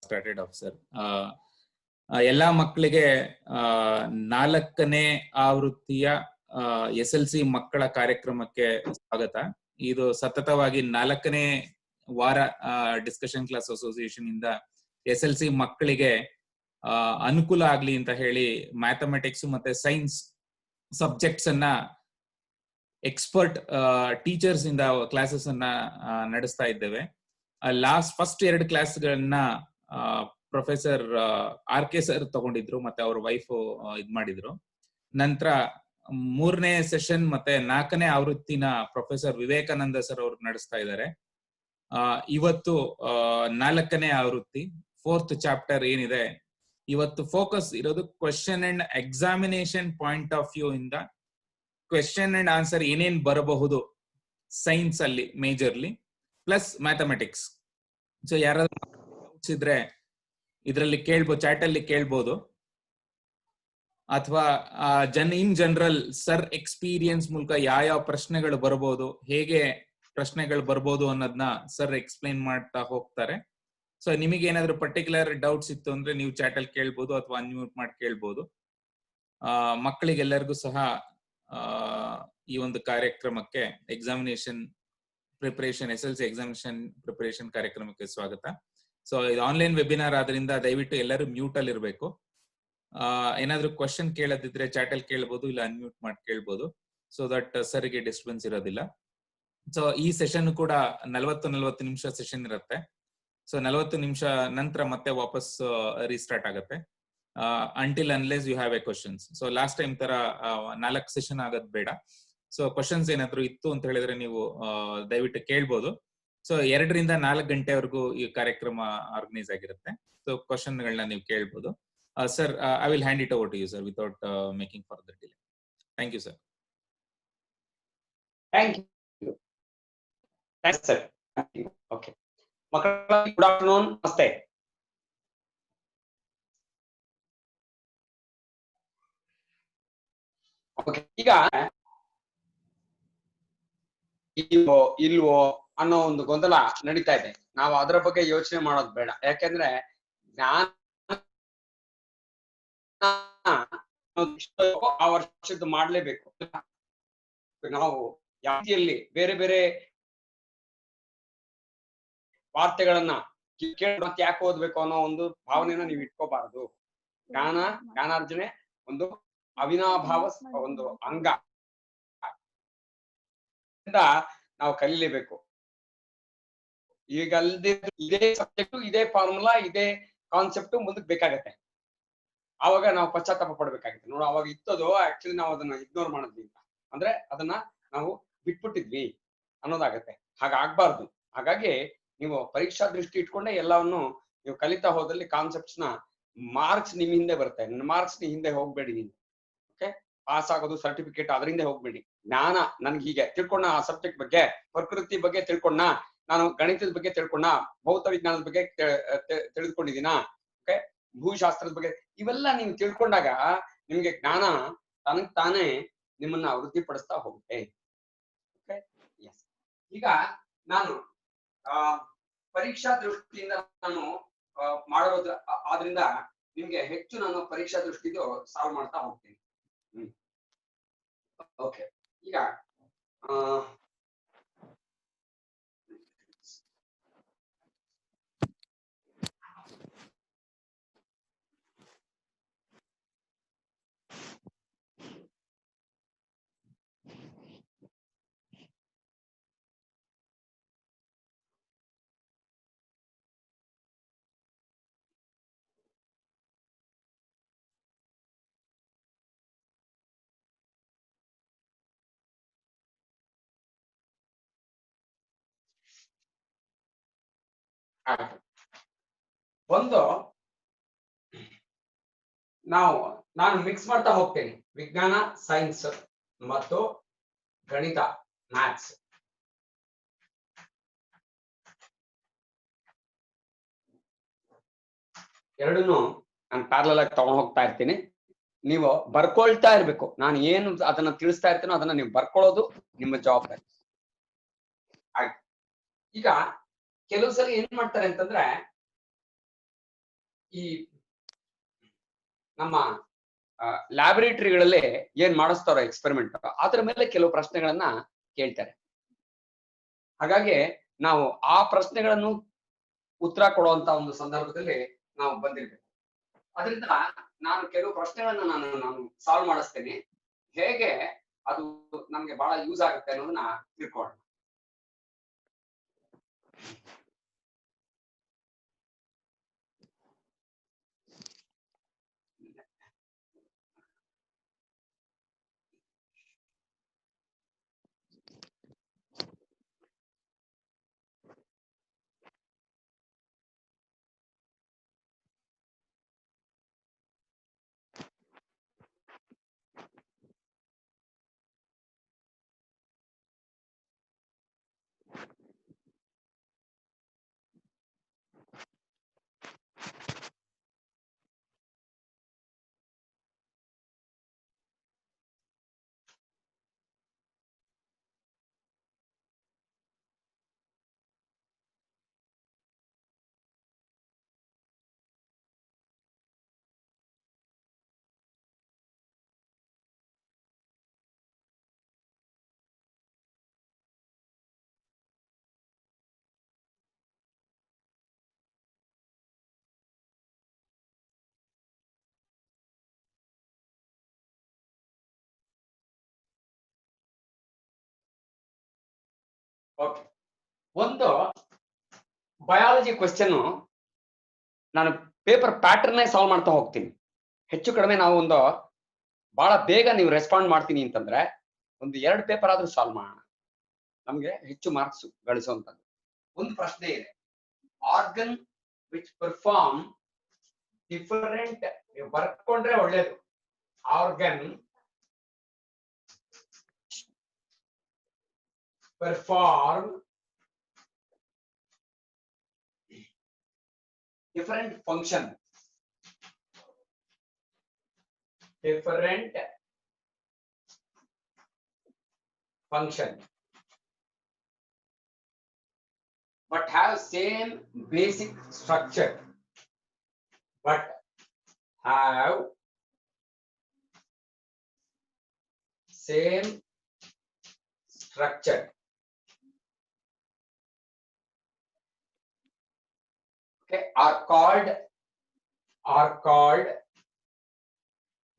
started off, sir. ಎಲ್ಲ ಮಕ್ಕಳಿಗೆ 4ನೇ ಆವೃತ್ತಿಯ SLC ಮಕ್ಕಳ ಕಾರ್ಯಕ್ರಮಕ್ಕೆ ಸ್ವಾಗತ. ಇದು ಸತತವಾಗಿ 4ನೇ ವಾರ ಡಿಸ್ಕಷನ್ ಕ್ಲಾಸ್ ಅಸೋಸಿಯೇಷನ್ ಇಂದ SLC ಮಕ್ಕಳಿಗೆ ಅನುಕೂಲ ಆಗ್ಲಿ ಅಂತ ಹೇಳಿ ಮ್ಯಾಥಮೆಟಿಕ್ಸ್ ಮತ್ತೆ ಸೈನ್ಸ್ ಸಬ್ಜೆಕ್ಟ್ಸ್ ಅನ್ನ ಎಕ್ಸ್ಪರ್ಟ್ ಟೀಚರ್ಸ್ ಇಂದ ಕ್ಲಾಸಸ್ ಅನ್ನ ನಡೆಸ್ತಾ ಇದ್ದೇವೆ. ಫಸ್ಟ್ 2 ಕ್ಲಾಸ್ಗಳನ್ನ ಪ್ರೊಫೆಸರ್ RK ಸರ್ ತಗೊಂಡಿದ್ರು, ಮತ್ತೆ ಅವ್ರ ವೈಫ್ ಇದ್ ಮಾಡಿದ್ರು. ನಂತರ 3ನೇ ಸೆಷನ್ ಮತ್ತೆ 4ನೇ ಆವೃತ್ತಿನ ಪ್ರೊಫೆಸರ್ ವಿವೇಕಾನಂದ ಸರ್ ಅವರು ನಡೆಸ್ತಾ ಇದ್ದಾರೆ. ಇವತ್ತು 4ನೇ ಆವೃತ್ತಿ 4th ಚಾಪ್ಟರ್ ಏನಿದೆ, ಇವತ್ತು ಫೋಕಸ್ ಇರೋದು question and examination point of view ಇಂದ ಕ್ವೆಶ್ಚನ್ ಅಂಡ್ ಆನ್ಸರ್ ಏನೇನ್ ಬರಬಹುದು ಸೈನ್ಸ್ ಅಲ್ಲಿ ಮೇಜರ್ಲಿ ಪ್ಲಸ್ ಮ್ಯಾಥಮೆಟಿಕ್ಸ್. ಸೊ ಯಾರಾದ್ರೂ ಡೌಟ್ಸ್ ಇದ್ರೆ ಇದರಲ್ಲಿ ಕೇಳ್ಬೋದು, ಚಾಟ್ ಅಲ್ಲಿ ಕೇಳ್ಬೋದು, ಅಥವಾ ಇನ್ ಜನರಲ್ ಸರ್ ಎಕ್ಸ್ಪೀರಿಯನ್ಸ್ ಮೂಲಕ ಯಾವ ಪ್ರಶ್ನೆಗಳು ಬರ್ಬೋದು, ಹೇಗೆ ಪ್ರಶ್ನೆಗಳು ಬರ್ಬೋದು ಅನ್ನೋದನ್ನ ಸರ್ ಎಕ್ಸ್ಪ್ಲೈನ್ ಮಾಡ್ತಾ ಹೋಗ್ತಾರೆ. ಸೊ ನಿಮಗೆ ಏನಾದ್ರು ಪರ್ಟಿಕ್ಯುಲರ್ ಡೌಟ್ಸ್ ಇತ್ತು ಅಂದ್ರೆ ನೀವು ಚಾಟ್ ಅಲ್ಲಿ ಕೇಳ್ಬೋದು ಅಥವಾ ಅನ್ಮ್ಯೂಟ್ ಮಾಡಿ ಕೇಳ್ಬೋದು. ಮಕ್ಕಳಿಗೆಲ್ಲರಿಗೂ ಸಹ ಈ ಒಂದು ಕಾರ್ಯಕ್ರಮಕ್ಕೆ examination preparation SLC examination preparation ಕಾರ್ಯಕ್ರಮಕ್ಕೆ ಸ್ವಾಗತ. ಸೊ ಇದು ಆನ್ಲೈನ್ ವೆಬಿನಾರ್ ಆದ್ರಿಂದ ದಯವಿಟ್ಟು ಎಲ್ಲರೂ ಮ್ಯೂಟ್ ಅಲ್ಲಿ ಇರಬೇಕು. ಏನಾದ್ರೂ ಕ್ವಶನ್ ಕೇಳೋದಿದ್ರೆ ಚಾಟ್ ಅಲ್ಲಿ ಕೇಳ್ಬೋದು, ಇಲ್ಲ ಅನ್ಮ್ಯೂಟ್ ಮಾಡಿ ಕೇಳ್ಬೋದು, ಸೊ ದಟ್ ಸರ್ಗೆ ಡಿಸ್ಟರ್ಬೆನ್ಸ್ ಇರೋದಿಲ್ಲ. ಸೊ ಈ ಸೆಷನ್ ಕೂಡ 40 ನಿಮಿಷ ಸೆಷನ್ ಇರುತ್ತೆ. ಸೊ 40 ನಿಮಿಷ ನಂತರ ಮತ್ತೆ ವಾಪಸ್ ರೀಸ್ಟಾರ್ಟ್ ಆಗುತ್ತೆ until unless you have a questions. So last time ತರ 4 ಸೆಷನ್ ಆಗೋದ್ ಬೇಡ. ಸೊ ಕ್ವಶನ್ಸ್ ಏನಾದ್ರು ಇತ್ತು ಅಂತ ಹೇಳಿದ್ರೆ ನೀವು ದಯವಿಟ್ಟು ಕೇಳ್ಬೋದು. ಸೊ 2 ರಿಂದ 4 ಗಂಟೆವರೆಗೂ ಈ ಕಾರ್ಯಕ್ರಮ ಆರ್ಗನೈಸ್ ಆಗಿರುತ್ತೆ. ಸೊ ಕ್ವಶನ್ ಗಳನ್ನ ನೀವು ಕೇಳ್ಬೋದು. Sir, I will hand it over to you sir without making further delay. Thank you sir. Thank you. Thanks sir. Okay ಮಕ್ಕಳ, ಗುಡ್ ಆಫ್ಟರ್ನೂನ್, ನಮಸ್ತೆ. ಓಕೆ, ಈಗ ಇಲ್ವೋ ಅನ್ನೋ ಒಂದು ಗೊಂದಲ ನಡೀತಾ ಇದೆ. ನಾವು ಅದರ ಬಗ್ಗೆ ಯೋಚನೆ ಮಾಡೋದು ಬೇಡ. ಯಾಕೆಂದ್ರೆ ಜ್ಞಾನ ಆ ವರ್ಷದ್ದು ಮಾಡ್ಲೇಬೇಕು. ನಾವು ಯಾವ ರೀತಿಯಲ್ಲಿ ಬೇರೆ ಬೇರೆ ವಾರ್ತೆಗಳನ್ನ ಕೇಳಿ ಮತ್ತೆ ಯಾಕೆ ಓದ್ಬೇಕು ಅನ್ನೋ ಒಂದು ಭಾವನೆನ ನೀವು ಇಟ್ಕೋಬಾರದು. ಜ್ಞಾನಾರ್ಜನೆ ಒಂದು ಅವಿನಾಭಾವ ಒಂದು ಅಂಗ, ನಾವು ಕಲೀಲೇಬೇಕು. ಈಗ ಅಲ್ದೇ ಇದೇ ಸಬ್ಜೆಕ್ಟ್, ಇದೇ ಫಾರ್ಮುಲಾ, ಇದೇ ಕಾನ್ಸೆಪ್ಟ್ ಮುಂದಕ್ಕೆ ಬೇಕಾಗತ್ತೆ. ಆವಾಗ ನಾವು ಪಶ್ಚಾತ್ತಾಪ ಪಡ್ಬೇಕಾಗತ್ತೆ. ನೋಡು, ಅವಾಗ ಇತ್ತದು ಆಕ್ಚುಲಿ ನಾವು ಅದನ್ನ ಇಗ್ನೋರ್ ಮಾಡಿದ್ವಿ ಅಂತ, ಅಂದ್ರೆ ಅದನ್ನ ನಾವು ಬಿಟ್ಬಿಟ್ಟಿದ್ವಿ ಅನ್ನೋದಾಗತ್ತೆ. ಹಾಗಾಗ್ಬಾರ್ದು. ಹಾಗಾಗಿ ನೀವು ಪರೀಕ್ಷಾ ದೃಷ್ಟಿ ಇಟ್ಕೊಂಡೆ ಎಲ್ಲವನ್ನು ನೀವು ಕಲಿತಾ ಹೋದಲ್ಲಿ ಕಾನ್ಸೆಪ್ಟ್ಸ್ ನ ಮಾರ್ಕ್ಸ್ ನಿಮ್ ಹಿಂದೆ ಬರುತ್ತೆ. ಮಾರ್ಕ್ಸ್ ಹಿಂದೆ ಹೋಗ್ಬೇಡಿ. ನೀವು ಓಕೆ, ಪಾಸ್ ಆಗೋದು ಸರ್ಟಿಫಿಕೇಟ್ ಅದರಿಂದ ಹೋಗ್ಬೇಡಿ. ಜ್ಞಾನ ನನ್ಗೆ ಹೀಗೆ ತಿಳ್ಕೊಂಡ, ಆ ಸಬ್ಜೆಕ್ಟ್ ಬಗ್ಗೆ, ಪ್ರಕೃತಿ ಬಗ್ಗೆ ತಿಳ್ಕೊಂಡ, ನಾನು ಗಣಿತದ ಬಗ್ಗೆ ತಿಳ್ಕೊಂಡ, ಭೌತ ವಿಜ್ಞಾನದ ಬಗ್ಗೆ ತಿಳಿದುಕೊಂಡಿದ್ದೀನ, ಓಕೆ, ಭೂಶಾಸ್ತ್ರದ ಬಗ್ಗೆ, ಇವೆಲ್ಲ ನೀವು ತಿಳ್ಕೊಂಡಾಗ ನಿಮ್ಗೆ ಜ್ಞಾನ ತನಗ್ ತಾನೇ ನಿಮ್ಮನ್ನ ವೃದ್ಧಿಪಡಿಸ್ತಾ ಹೋಗುತ್ತೆ. Okay, yes. ಈಗ ನಾನು ಪರೀಕ್ಷಾ ದೃಷ್ಟಿಯಿಂದ ನಾನು ಮಾಡೋದ್ರ ಆದ್ರಿಂದ ನಿಮ್ಗೆ ಹೆಚ್ಚು ನಾನು ಪರೀಕ್ಷಾ ದೃಷ್ಟಿದು ಸಾಲ್ವ್ ಮಾಡ್ತಾ ಹೋಗ್ತೀನಿ. ಓಕೆ, ಈಗ ಒಂದು ನಾನು ಮಿಕ್ಸ್ ಮಾಡ್ತಾ ಹೋಗ್ತೇನೆ. ವಿಜ್ಞಾನ, ಸೈನ್ಸ್ ಮತ್ತು ಗಣಿತ, ಮ್ಯಾಥ್ಸ್. ಎರಡನ್ನು ನಾನು ಪ್ಯಾರಲಲ್ ಆಗಿ ತಗೊಂಡು ಹೋಗ್ತಾ ಇರ್ತೀನಿ. ನೀವು ಬರ್ಕೊಳ್ತಾ ಇರ್ಬೇಕು. ನಾನು ಏನು ಅದನ್ನ ತಿಳಿಸ್ತಾ ಇರ್ತೀನೋ ಅದನ್ನ ನೀವು ಬರ್ಕೊಳ್ಳೋದು ನಿಮ್ಮ ಜವಾಬ್ದಾರಿ. ಆಯ್ತು. ಈಗ ಕೆಲವು ಸಲ ಏನ್ ಮಾಡ್ತಾರೆ ಅಂತಂದ್ರೆ ಈ ನಮ್ಮ ಲ್ಯಾಬೊರೇಟರಿಗಳಲ್ಲಿ ಏನ್ ಮಾಡಿಸ್ತಾರೋ ಎಕ್ಸ್ಪೆರಿಮೆಂಟ್ ಅದ್ರ ಮೇಲೆ ಕೆಲವು ಪ್ರಶ್ನೆಗಳನ್ನ ಕೇಳ್ತಾರೆ. ಹಾಗಾಗಿ ನಾವು ಆ ಪ್ರಶ್ನೆಗಳನ್ನು ಉತ್ತರ ಕೊಡುವಂತ ಒಂದು ಸಂದರ್ಭದಲ್ಲಿ ನಾವು ಬಂದಿರ್ಬೇಕು. ಅದರಿಂದ ನಾನು ಕೆಲವು ಪ್ರಶ್ನೆಗಳನ್ನ ನಾನು ಸಾಲ್ವ್ ಮಾಡಿಸ್ತೇನೆ. ಹೇಗೆ ಅದು ನಮ್ಗೆ ಬಹಳ ಯೂಸ್ ಆಗುತ್ತೆ ಅನ್ನೋದನ್ನ ತಿಳ್ಕೊಳ್ಳೋಣ. ಓಕೆ, ಒಂದು ಬಯಾಲಜಿ ಕ್ವೆಶ್ಚನ್ ನಾನು ಪೇಪರ್ ಪ್ಯಾಟರ್ನ್ ಸಾಲ್ವ್ ಮಾಡ್ತಾ ಹೋಗ್ತೀನಿ. ಹೆಚ್ಚು ಕಡಿಮೆ ನಾವು ಒಂದು ಬಹಳ ಬೇಗ ನೀವು ರೆಸ್ಪಾಂಡ್ ಮಾಡ್ತೀನಿ ಅಂತಂದ್ರೆ ಒಂದು 2 ಪೇಪರ್ ಆದ್ರೂ ಸಾಲ್ವ್ ಮಾಡೋಣ, ನಮ್ಗೆ ಹೆಚ್ಚು ಮಾರ್ಕ್ಸ್ ಗಳಿಸುವಂತದ್ದು. ಒಂದು ಪ್ರಶ್ನೆ ಇದೆ, ಆರ್ಗನ್ ವಿಚ್ ಪರ್ಫಾರ್ಮ್ ಡಿಫರೆಂಟ್, ಬರ್ಕೊಂಡ್ರೆ ಒಳ್ಳೇದು. Organ perform different function but have same basic structure, okay, are called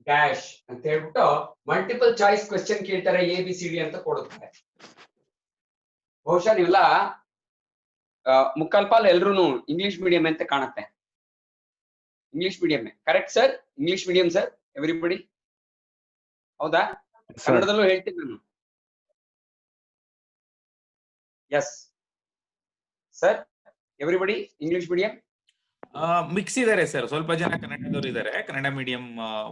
dash ಅಂತ ಹೇಳ್ಬಿಟ್ಟು ಮಲ್ಟಿಪಲ್ ಚಾಯ್ಸ್ ಕ್ವೆಶ್ಚನ್ ಕೇಳ್ತಾರೆ. ABCD ಅಂತ ಕೊಡುತ್ತಾರೆ. ಬಹುಶಃ ನೀವೆಲ್ಲ ಮುಕ್ಕಾಲ್ ಪಾಲ್ ಎಲ್ರು ಇಂಗ್ಲಿಷ್ ಮೀಡಿಯಂ ಅಂತ ಕಾಣುತ್ತೆ. English medium correct sir? English medium sir everybody? ಹೌದಾ? ಕನ್ನಡದಲ್ಲೂ ಹೇಳ್ತೀನಿ ನಾನು. Yes sir, everybody English medium? Mix ಇದಾರೆ ಸರ್, ಸ್ವಲ್ಪ ಜನ ಕನ್ನಡದವರು ಇದಾರೆ, ಕನ್ನಡ ಮೀಡಿಯಂ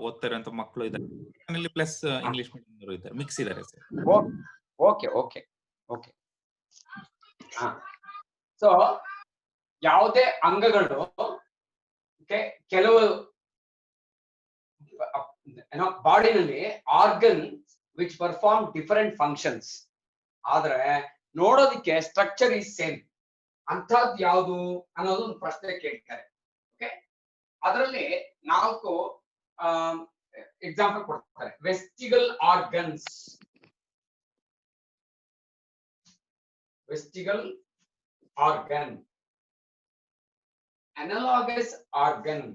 ಓದ್ತಾರಂತ ಮಕ್ಕಳು ಇದ್ದಾರೆ, ಪ್ಲಸ್ ಇಂಗ್ಲಿಷ್ ಮೀಡಿಯಂ ಇದ್ದಾರೆ, ಮಿಕ್ಸ್ ಇದಾರೆ sir. Okay okay okay. So ಯಾವುದೇ ಅಂಗಗಳು ಕೆಲವು ಬಾಡಿನಲ್ಲಿ organ which perform different functions, ಆದ್ರೆ ನೋಡೋದಿಕ್ಕೆ ಸ್ಟ್ರಕ್ಚರ್ ಈಸ್ ಸೇಮ್. ಅಂಥದ್ದು ಯಾವುದು ಅನ್ನೋದು ಒಂದು ಪ್ರಶ್ನೆ ಕೇಳ್ತಾರೆ. ಓಕೆ, ಅದರಲ್ಲಿ 4 ಎಕ್ಸಾಂಪಲ್ ಕೊಡ್ತಾರೆ. Vestigial organs, analogous organ,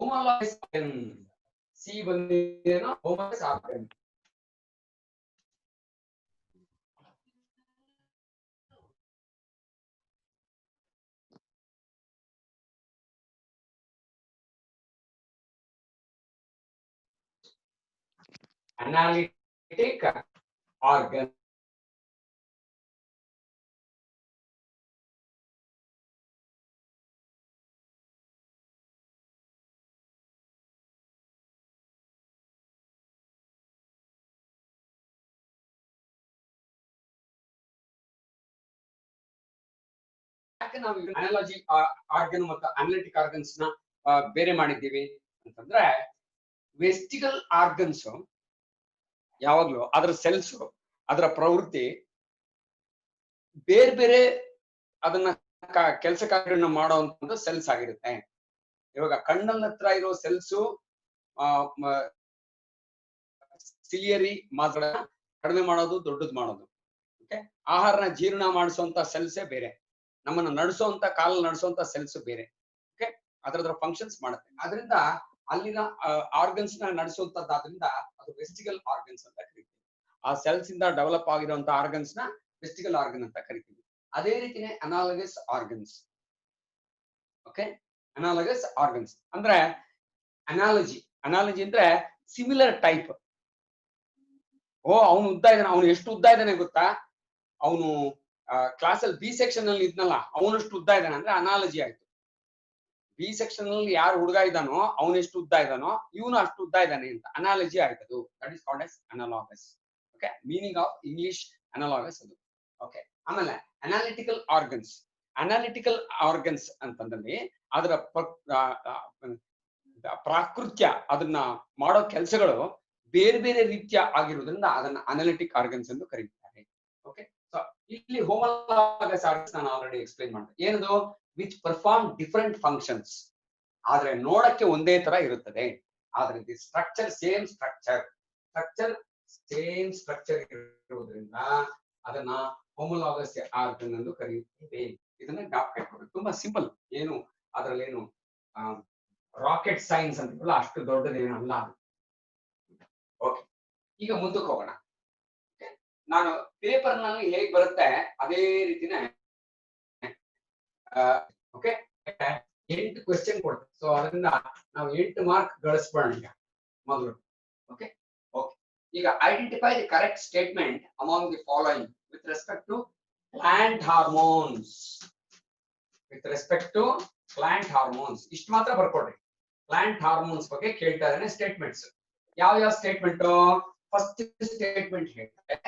homologous organ. C ಬಂದಿದೆನಾ? homologous organ. Analytic organ. ನಾವು ಅನಾಲಜಿ ಆರ್ಗನ್ ಮತ್ತು ಅನಾಲಿಟಿಕ್ ಆರ್ಗನ್ಸ್ ನ ಬೇರೆ ಮಾಡಿದ್ದೀವಿ ಅಂತಂದ್ರೆ, ವೆಸ್ಟಿಗಲ್ ಆರ್ಗನ್ಸ್ ಯಾವಾಗ್ಲೂ ಅದರ ಸೆಲ್ಸ್ ಅದರ ಪ್ರವೃತ್ತಿ ಬೇರೆ ಬೇರೆ ಅದನ್ನ ಕೆಲಸ ಕಾರ್ಯಗಳನ್ನ ಮಾಡುವಂತ ಸೆಲ್ಸ್ ಆಗಿರುತ್ತೆ. ಇವಾಗ ಕಣ್ಣನ ಹತ್ರ ಇರೋ ಸೆಲ್ಸು ಸಿಲಿಯರಿ ಮಾತ್ರ ಕಡಿಮೆ ಮಾಡೋದು, ದೊಡ್ಡದು ಮಾಡೋದು. ಓಕೆ, ಆಹಾರನ ಜೀರ್ಣ ಮಾಡಿಸುವಂತ ಸೆಲ್ಸೇ ಬೇರೆ, ನಮ್ಮನ್ನ ನಡೆಸುವಂತ ಕಾಲ ನಡೆಸುವಂತ ಸೆಲ್ಸ್ ಬೇರೆ. ಓಕೆ, ಅದರ ಫಂಕ್ಷನ್ಸ್ ಮಾಡುತ್ತೆ. ಅದರಿಂದ ಅಲ್ಲಿನ ಆರ್ಗನ್ಸ್ ನ ನಡೆಸುವಂತದ್ದಾದ್ರಿಂದ ಅದು ವೆಸ್ಟಿಗಲ್ ಆರ್ಗನ್ಸ್ ಅಂತ ಕರಿತೀವಿ. ಆ ಸೆಲ್ಸ್ ಇಂದ ಡೆವಲಪ್ ಆಗಿರುವಂತ ಆರ್ಗನ್ಸ್ ನ ವೆಸ್ಟಿಗಲ್ ಆರ್ಗನ್ ಅಂತ ಕರಿತೀವಿ. ಅದೇ ರೀತಿನೇ ಅನಾಲಗಸ್ ಆರ್ಗನ್ಸ್. ಓಕೆ, ಅನಾಲಗಸ್ ಆರ್ಗನ್ಸ್ ಅಂದ್ರೆ ಅನಾಲಜಿ ಅಂದ್ರೆ ಸಿಮಿಲರ್ ಟೈಪ್. ಅವನು ಉದ್ದ ಇದ್ದಾನೆ, ಅವನು ಎಷ್ಟು ಉದ್ದ ಇದ್ದಾನೆ ಗೊತ್ತಾ? ಅವನು ಕ್ಲಾಸಲ್ಲಿ ಬಿ ಸೆಕ್ಷನ್ ಅಲ್ಲಿ ಇದ್ನಲ್ಲ, ಅವನಷ್ಟು ಉದ್ದ ಇದ್ದಾನೆ ಅಂದ್ರೆ ಅನಾಲಜಿ ಆಯ್ತು. ಬಿ ಸೆಕ್ಷನ್ ಅಲ್ಲಿ ಯಾರು ಹುಡುಗ ಇದ್ದಾನೋ ಅವನು ಎಷ್ಟು ಉದ್ದ ಇದ್ದಾನೋ ಇವನು ಅಷ್ಟು ಉದ್ದ ಇದ್ದಾನೆ ಅಂತ ಅನಾಲಜಿ ಆಯ್ತದು. That is called as analogous. Okay, meaning of English analogous ಅದು. ಓಕೆ, ಆಮೇಲೆ ಅನಾಲಿಟಿಕಲ್ ಆರ್ಗನ್ಸ್. ಅನಾಲಿಟಿಕಲ್ ಆರ್ಗನ್ಸ್ ಅಂತಂದಲ್ಲಿ ಅದರ ಪ್ರಾಕೃತ್ಯ, ಅದನ್ನ ಮಾಡೋ ಕೆಲಸಗಳು ಬೇರೆ ಬೇರೆ ರೀತಿಯ ಆಗಿರುವುದರಿಂದ ಅದನ್ನ ಅನಾಲಿಟಿಕ್ ಆರ್ಗನ್ಸ್ ಎಂದು ಕರೀತಾರೆ. ಓಕೆ, ಸೊ ಇಲ್ಲಿ ಹೋಮೋಲಾಗಸ್ ಆರ್ಗನ್ಸ್ ನಾನು ಆಲ್ರೆಡಿ ಎಕ್ಸ್ಪ್ಲೈನ್ ಮಾಡಿದೆ. ಏನದು? Which perform different functions. ಆದ್ರೆ ನೋಡಕ್ಕೆ ಒಂದೇ ತರ ಇರುತ್ತದೆ, ಆದ್ರೆ ದಿ ಸ್ಟ್ರಕ್ಚರ್ ಸೇಮ್ ಸ್ಟ್ರಕ್ಚರ್ ಇರುವುದರಿಂದ ಅದನ್ನ ಹೋಮೋಲಾಗಸ್ ಆರ್ಗನ್ ಎಂದು ಕರೆಯುತ್ತೇವೆ. ಇದನ್ನ ಜ್ಞಾಪಕ ಇಟ್ಕೊಬೇಕು. ತುಂಬಾ ಸಿಂಪಲ್, ಏನು ಅದರಲ್ಲಿ ಏನು ರಾಕೆಟ್ ಸೈನ್ಸ್ ಅಂತೀವಲ್ಲ ಅಷ್ಟು ದೊಡ್ಡದೇನಲ್ಲ. ಓಕೆ, ಈಗ ಮುಂದಕ್ಕೆ ಹೋಗೋಣ. ನಾನು ಪೇಪರ್ ನಲ್ಲಿ ಹೇಗ್ ಬರುತ್ತೆ ಅದೇ ರೀತಿನೇ ಓಕೆ 8 ಕ್ವೆಶ್ಚನ್ ಕೊಡ್ತೀನಿ. ಸೊ ಅದರಿಂದ ನಾವು 8 ಮಾರ್ಕ್ ಗಳಿಸ್ಬೋಣ ಈಗ ಮೊದಲು. ಓಕೆ ಓಕೆ, ಈಗ identify the correct statement among the following with respect to plant hormones. ಇಷ್ಟು ಮಾತ್ರ ಬರ್ಕೊಡ್ರಿ. ಪ್ಲಾಂಟ್ ಹಾರ್ಮೋನ್ಸ್ ಬಗ್ಗೆ ಕೇಳ್ತಾ ಇದ್ದಾನೆ ಸ್ಟೇಟ್ಮೆಂಟ್ಸ್. ಯಾವ ಸ್ಟೇಟ್ಮೆಂಟ್? ಫಸ್ಟ್ ಸ್ಟೇಟ್ಮೆಂಟ್ ಹೇಳ್ತಾರೆ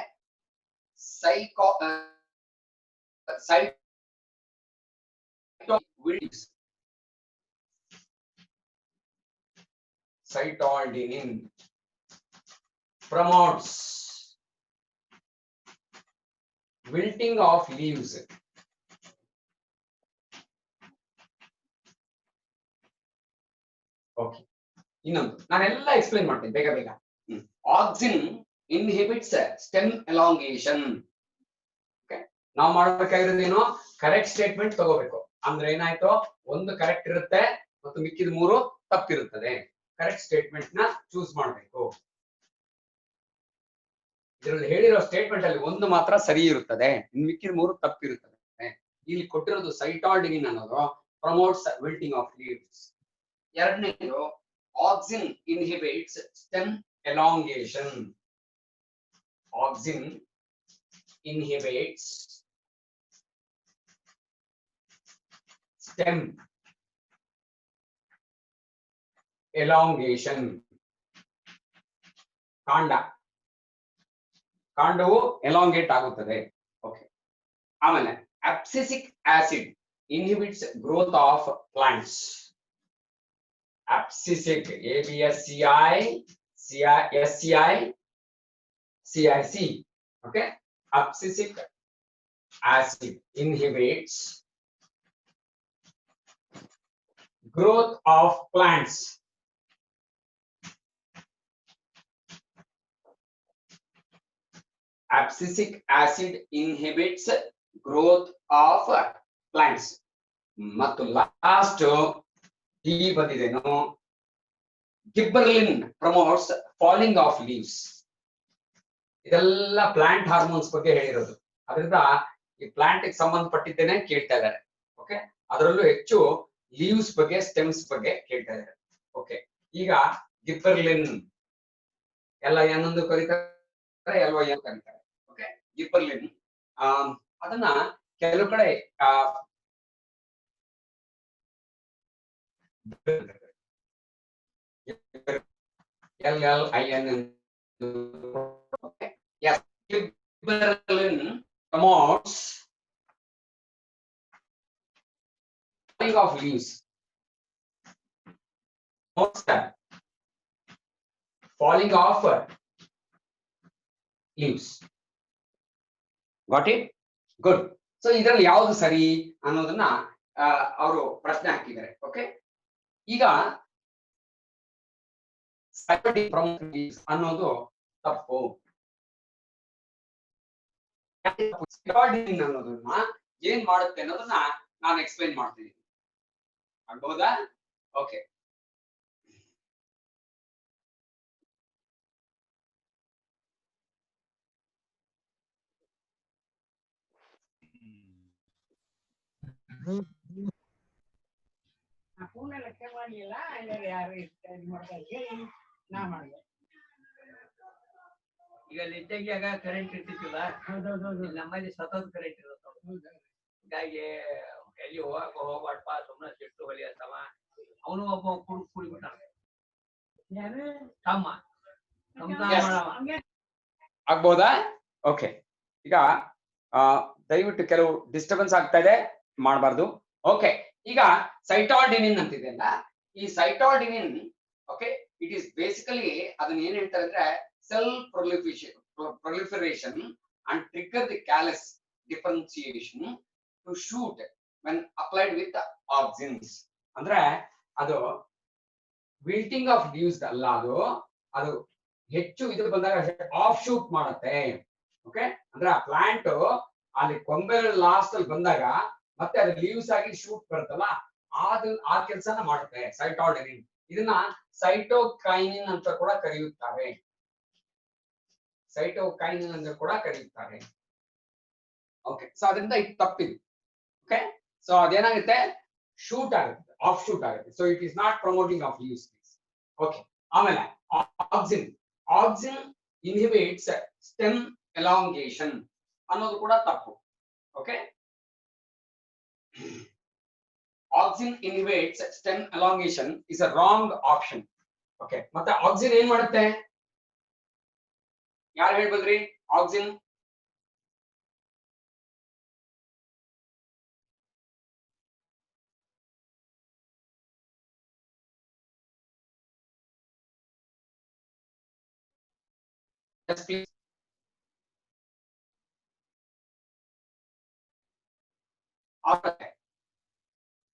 cytidine promotes wilting of leaves. Okay, ಇನ್ನೊಂದು ನಾನೆಲ್ಲ ಎಕ್ಸ್ಪ್ಲೈನ್ ಮಾಡ್ತೀನಿ ಬೇಗ ಬೇಗ. Auxin inhibits stem elongation. Okay, ನಾವು ಮಾಡಬೇಕಾಗಿರೋದೇನು? ಕರೆಕ್ಟ್ ಸ್ಟೇಟ್ಮೆಂಟ್ ತಗೋಬೇಕು. ಅಂದ್ರೆ ಏನಾಯ್ತು, ಒಂದು ಕರೆಕ್ಟ್ ಇರುತ್ತೆ ಮತ್ತು ಮಿಕ್ಕಿದ 3 ತಪ್ಪಿರುತ್ತದೆ. ಕರೆಕ್ಟ್ ಸ್ಟೇಟ್ಮೆಂಟ್ ನ ಚೂಸ್ ಮಾಡಬೇಕು. ಇದರಲ್ಲಿ ಹೇಳಿರೋ ಸ್ಟೇಟ್ಮೆಂಟ್ ಅಲ್ಲಿ ಒಂದು ಮಾತ್ರ ಸರಿ ಇರುತ್ತದೆ, ಮಿಕ್ಕಿದ 3 ತಪ್ಪಿರುತ್ತದೆ. ಇಲ್ಲಿ ಕೊಟ್ಟಿರೋದು ಸೈಟಾಲ್ಡಿನಿನ್ ಅನ್ನೋದು ಪ್ರಮೋಟ್ಸ್ ವಿಲ್ಟಿಂಗ್ ಆಫ್ ಲೀವ್ಸ್. ಎರಡನೇದು auxin inhibits stem elongation. Auxin inhibits stem elongation. ಕಾಂಡವು ಎಲಾಂಗೇಟ್ ಆಗುತ್ತದೆ. ಓಕೆ, ಆಮೇಲೆ abscisic acid inhibits growth of plants. abscisic ABSCICIC. Okay, abscisic acid inhibits growth of plants. Abscisic acid inhibits growth of plants. ಮತ್ತು last D ಬಂದಿದೇನು? Gibberellin promotes falling of leaves. ಇದೆಲ್ಲ plant hormones ಬಗ್ಗೆ ಹೇಳಿರೋದು. ಅದರಿಂದ ಈ plant ಗೆ ಸಂಬಂಧಪಟ್ಟಿದ್ದೇನೆ ಕೇಳ್ತಾ ಇದ್ದಾರೆ. ಓಕೆ, ಅದರಲ್ಲೂ ಹೆಚ್ಚು ಲೀವ್ಸ್ ಬಗ್ಗೆ, ಸ್ಟೆಮ್ಸ್ ಬಗ್ಗೆ ಕೇಳ್ತಾ ಇದ್ದಾರೆ. ಓಕೆ, ಈಗ ಗಿಬ್ಬರ್ಲಿನ್ ಎಲ್ಲ ಏನೊಂದು ಕರೀತಾರೆ, ಎಲ್ವ ಏನು ಕರೀತಾರೆ. ಓಕೆ, ಗಿಬ್ಬರ್ಲಿನ್ ಅದನ್ನ ಕೆಲವು ಕಡೆ LLIN. Yes, gibberellin promotes falling of leaves. Falling off leaves. Got it? Good. So ಇದರಲ್ಲಿ ಯಾವುದು ಸರಿ ಅನ್ನೋದನ್ನ ಅವರು ಪ್ರಶ್ನೆ ಹಾಕಿದ್ದಾರೆ. ಓಕೆ, ಈಗ ಅನ್ನೋದು ತಪ್ಪು. ಅನ್ನೋದನ್ನ ಏನ್ ಮಾಡುತ್ತೆ ಅನ್ನೋದನ್ನ ನಾನು ಎಕ್ಸ್ಪ್ಲೈನ್ ಮಾಡ್ತೀನಿ. ಆಗ್ಬಹುದಾ? ಓಕೆ, ಪೂರ್ಣ ಲೆಕ್ಕ ಮಾಡಲಿಲ್ಲ, ಯಾರು ಮಾಡ್ತಾ ನಾ ಮಾಡಿದೆ. ಈಗ ಲಿಟ್ಟೆಗಿಯಾಗ ಕರೆಂಟ್ ಇರ್ತಿತ್ತಿಲ್ಲ, ನಮ್ಮಲ್ಲಿ ಸತತ ಕರೆಂಟ್ ಇರುತ್ತೆ. ಹೀಗಾಗಿ ಎಲ್ಲಿ ಹೋಗ್ಬಾರ್ದಪ್ಪ, ಸುಮ್ಮನೆ ಸಿಟ್ಟು ಹೊಲಿ ಅಂತವ. ಅವನು ಒಬ್ಬ ಕುಡಿಬಿಟ್ಟ ತಮ್ಮ. ಆಗ್ಬಹುದಾ? ಓಕೆ, ಈಗ ದಯವಿಟ್ಟು ಕೆಲವು ಡಿಸ್ಟರ್ಬೆನ್ಸ್ ಆಗ್ತಾ ಇದೆ, ಮಾಡಬಾರ್ದು. ಓಕೆ, ಈಗ ಸೈಟಾಲ್ಡಿನಿನ್ ಅಂತಿದೆಯಲ್ಲ, ಈ ಸೈಟಾಲ್ಡಿನಿನ್ ಓಕೆ, ಇಟ್ ಈಸ್ ಬೇಸಿಕಲಿ ಅದನ್ನ ಏನ್ ಹೇಳ್ತಾರೆ ಅಂದ್ರೆ cell proliferation and trigger the callus differentiation to shoot when applied with the auxins. ಅಂದ್ರೆ ಅದು ವಿಲ್ಟಿಂಗ್ ಆಫ್ ಲೀವ್ಸ್ ಅಲ್ಲ, ಅದು ಹೆಚ್ಚು ಇದು ಬಂದಾಗ ಆಫ್ ಶೂಟ್ ಮಾಡುತ್ತೆ. ಓಕೆ, ಅಂದ್ರೆ ಆ ಪ್ಲಾಂಟ್ ಅಲ್ಲಿ ಕೊಂಬೆ ಲಾಸ್ಟ್ ಅಲ್ಲಿ ಬಂದಾಗ ಮತ್ತೆ ಅದು ಲೀವ್ಸ್ ಆಗಿ ಶೂಟ್ ಬರುತ್ತಲ್ಲ, ಆ ಕೆಲಸನ ಮಾಡುತ್ತೆ ಸೈಟಾಲ್ಡಿನಿನ್. ಇದನ್ನ ಸೈಟೋಕೈನಿನ್ ಅಂತ ಕೂಡ ಕರೆಯುತ್ತಾರೆ. ಸೈಟೋಕೈನಿನ್ ಅಂತ ಕೂಡ ಕರೆಯುತ್ತಾರೆ. ಓಕೆ, ಸೊ ಅದರಿಂದ ಇದು ತಪ್ಪಿದೆ. ಓಕೆ, ಸೊ ಅದೇನಾಗುತ್ತೆ, ಶೂಟ್ ಆಗುತ್ತೆ, ಆಫ್ ಶೂಟ್ ಆಗುತ್ತೆ. So it is not promoting of leaves. Okay, ಆಮೇಲೆ ಆಕ್ಸಿನ್ ಇನ್ಹಿಬಿಟ್ಸ್ ಸ್ಟೆಮ್ ಎಲಾಂಗೇಷನ್ ಅನ್ನೋದು ಕೂಡ ತಪ್ಪು. Okay, auxin inhibits stem elongation is a wrong option. Okay, ಮತ್ತೆ ಆಕ್ಸಿನ್ ಏನ್ ಮಾಡುತ್ತೆ, ಯಾರು ಹೇಳ್ಬೋದ್ರಿ? ಆಕ್ಸಿನ್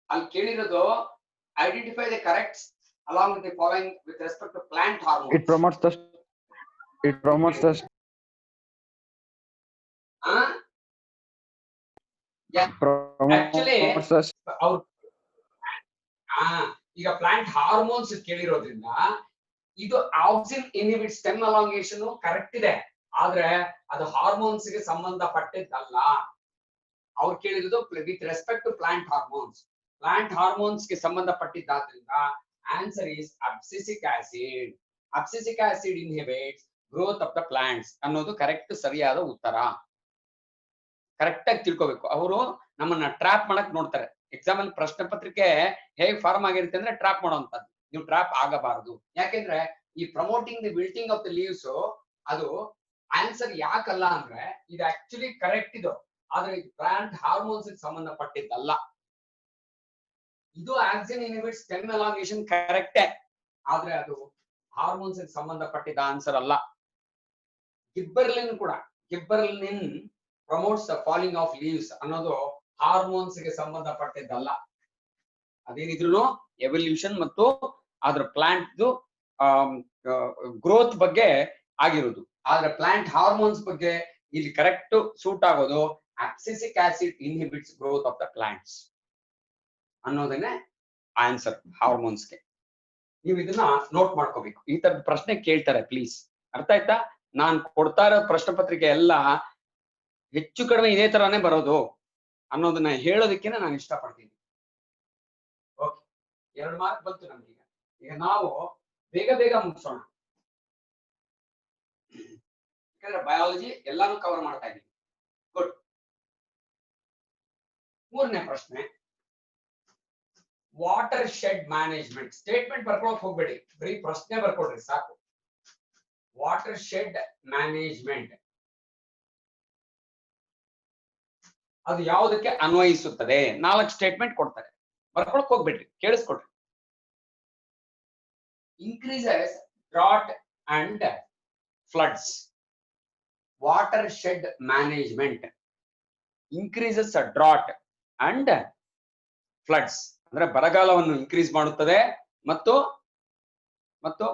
ಅಲ್ಲಿ ಕೇಳಿರೋದು identify the correct along with the following with respect to plant hormones. It promotes the Yeah, actually ಈಗ ಪ್ಲಾಂಟ್ ಹಾರ್ಮೋನ್ಸ್ ಕೇಳಿರೋದ್ರಿಂದ ಇದು auxin inhibit stem elongation correct ಇದೆ, ಆದ್ರೆ ಅದು ಹಾರ್ಮೋನ್ಸ್ ಗೆ ಸಂಬಂಧಪಟ್ಟಿದ್ದಲ್ಲ. ಅವ್ರು ಕೇಳಿರೋದು with respect to plant hormones ಗೆ ಸಂಬಂಧಪಟ್ಟಿದ್ದಾದ್ರಿಂದ answer is abscisic acid. Abscisic acid inhibits growth of the plants ಅನ್ನೋದು ಕರೆಕ್ಟ್, ಸರಿಯಾದ ಉತ್ತರ. ಕರೆಕ್ಟ್ ಆಗಿ ತಿಳ್ಕೋಬೇಕು. ಅವರು ನಮ್ಮನ್ನ ಟ್ರಾಪ್ ಮಾಡಕ್ ನೋಡ್ತಾರೆ. ಎಕ್ಸಾಮ್ ಅಲ್ಲಿ ಪ್ರಶ್ನೆ ಪತ್ರಿಕೆ ಹೇಗ್ ಫಾರ್ಮ್ ಆಗಿರುತ್ತೆ ಅಂದ್ರೆ ಟ್ರಾಪ್ ಮಾಡೋಂಥದ್ದು. ನೀವು ಟ್ರಾಪ್ ಆಗಬಾರದು. ಯಾಕೆಂದ್ರೆ ಈ promoting the wilting of the leaves ಅದು ಆನ್ಸರ್ ಯಾಕಲ್ಲ ಅಂದ್ರೆ ಇದು ಆಕ್ಚುಲಿ ಕರೆಕ್ಟ್ ಇದು, ಆದ್ರೆ ಇದು ಪ್ಲಾಂಟ್ ಹಾರ್ಮೋನ್ಸ್ ಸಂಬಂಧಪಟ್ಟಿದ್ದಲ್ಲ. ಇದು ಆಕ್ಸಿನ್ ಇನ್ಹಿಬಿಟ್ಸ್ ಸ್ಟೆಮ್ ಎಲಾಂಗೇಷನ್ ಕರೆಕ್ಟೇ, ಆದ್ರೆ ಅದು ಹಾರ್ಮೋನ್ಸ್ ಸಂಬಂಧಪಟ್ಟಿದ್ದ ಆನ್ಸರ್ ಅಲ್ಲ. Gibberellin promotes the falling of leaves ಅನ್ನೋದು ಹಾರ್ಮೋನ್ಸ್ ಗೆ ಸಂಬಂಧಪಟ್ಟಿದ್ದಲ್ಲ. ಅದೇನಿದ್ರು ಎವಲ್ಯೂಷನ್ ಮತ್ತು ಅದ್ರ ಪ್ಲಾಂಟ್ ಗ್ರೋತ್ ಬಗ್ಗೆ ಆಗಿರೋದು. ಆದ್ರೆ ಪ್ಲಾಂಟ್ ಹಾರ್ಮೋನ್ಸ್ ಬಗ್ಗೆ ಇಲ್ಲಿ ಕರೆಕ್ಟ್ ಸೂಟ್ ಆಗೋದು abscisic acid inhibits growth of the plants ಅನ್ನೋದನ್ನೇ ಆನ್ಸರ್ ಹಾರ್ಮೋನ್ಸ್ಗೆ. ನೀವು ಇದನ್ನ ನೋಟ್ ಮಾಡ್ಕೋಬೇಕು. ಈ ತರದ ಪ್ರಶ್ನೆ ಕೇಳ್ತಾರೆ, ಪ್ಲೀಸ್. ಅರ್ಥ ಆಯ್ತಾ? ನಾನ್ ಕೊಡ್ತಾ ಇರೋ ಪ್ರಶ್ನೆ ಪತ್ರಿಕೆ ಎಲ್ಲ ಹೆಚ್ಚು ಕಡಿಮೆ ಇದೇ ತರಾನೇ ಬರೋದು ಅನ್ನೋದನ್ನ ಹೇಳೋದಕ್ಕೆ ನಾನು ಇಷ್ಟಪಡ್ತೀನಿ. ಓಕೆ, 2 ಮಾರ್ಕ್ ಬಂತು ನಮ್ಗೆ. ಈಗ ನಾವು ಬೇಗ ಮುಗಿಸೋಣ, ಯಾಕಂದ್ರೆ ಬಯಾಲಜಿ ಎಲ್ಲಾನು ಕವರ್ ಮಾಡ್ತಾ ಇದ್ದೀವಿ. ಗುಡ್. 3ನೇ ಪ್ರಶ್ನೆ, ವಾಟರ್ ಶೆಡ್ ಮ್ಯಾನೇಜ್ಮೆಂಟ್. ಸ್ಟೇಟ್ಮೆಂಟ್ ಬರ್ಕೊಳಕ್ ಹೋಗ್ಬೇಡಿ, ಬರೀ ಪ್ರಶ್ನೆ ಬರ್ಕೊಡ್ರಿ ಸಾಕು. ವಾಟರ್ ಶೆಡ್ ಮ್ಯಾನೇಜ್ಮೆಂಟ್ ಅದು ಯಾವುದಕ್ಕೆ ಅನ್ವಯಿಸುತ್ತದೆ? 4 ಸ್ಟೇಟ್ಮೆಂಟ್ ಕೊಡ್ತಾರೆ, ಬರ್ಕೊಳಕ್ ಹೋಗ್ಬೇಡ್ರಿ, ಕೇಳಿಸ್ಕೊಡ್ರಿ. Increases drought and floods. Watershed management increases drought and floods, ಅಂದ್ರೆ ಬರಗಾಲವನ್ನು ಇನ್ಕ್ರೀಸ್ ಮಾಡುತ್ತದೆ ಮತ್ತು ಮತ್ತು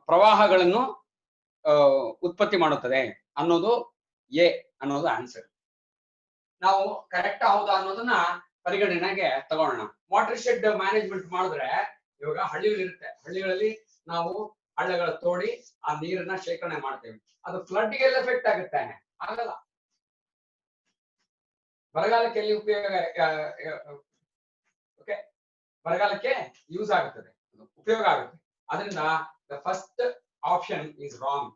ಪ್ರವಾಹಗಳನ್ನು ಉತ್ಪತ್ತಿ ಮಾಡುತ್ತದೆ ಅನ್ನೋದು ಎ ಅನ್ನೋದು ಆನ್ಸರ್. ನಾವು ಕರೆಕ್ಟ್ ಹೌದಾ ಅನ್ನೋದನ್ನ ಪರಿಗಣನೆಗೆ ತಗೊಳ್ಳೋಣ. ವಾಟರ್ ಶೆಡ್ ಮ್ಯಾನೇಜ್ಮೆಂಟ್ ಮಾಡಿದ್ರೆ ಇವಾಗ ಹಳ್ಳಿಗಳಿರುತ್ತೆ, ಹಳ್ಳಿಗಳಲ್ಲಿ ನಾವು ಹಳ್ಳಗಳ ತೋಡಿ ಆ ನೀರನ್ನ ಶೇಖರಣೆ ಮಾಡ್ತೇವೆ. ಅದು ಫ್ಲಡ್ ಗೆಲ್ಲ ಎಫೆಕ್ಟ್ ಆಗುತ್ತೆ? ಆಗಲ್ಲ. ಬರಗಾಲಕ್ಕೆ ಎಲ್ಲಿ ಉಪಯೋಗ? ಓಕೆ, ಬರಗಾಲಕ್ಕೆ ಯೂಸ್ ಆಗುತ್ತದೆ, ಉಪಯೋಗ ಆಗುತ್ತೆ. ಅದರಿಂದ the first option is wrong.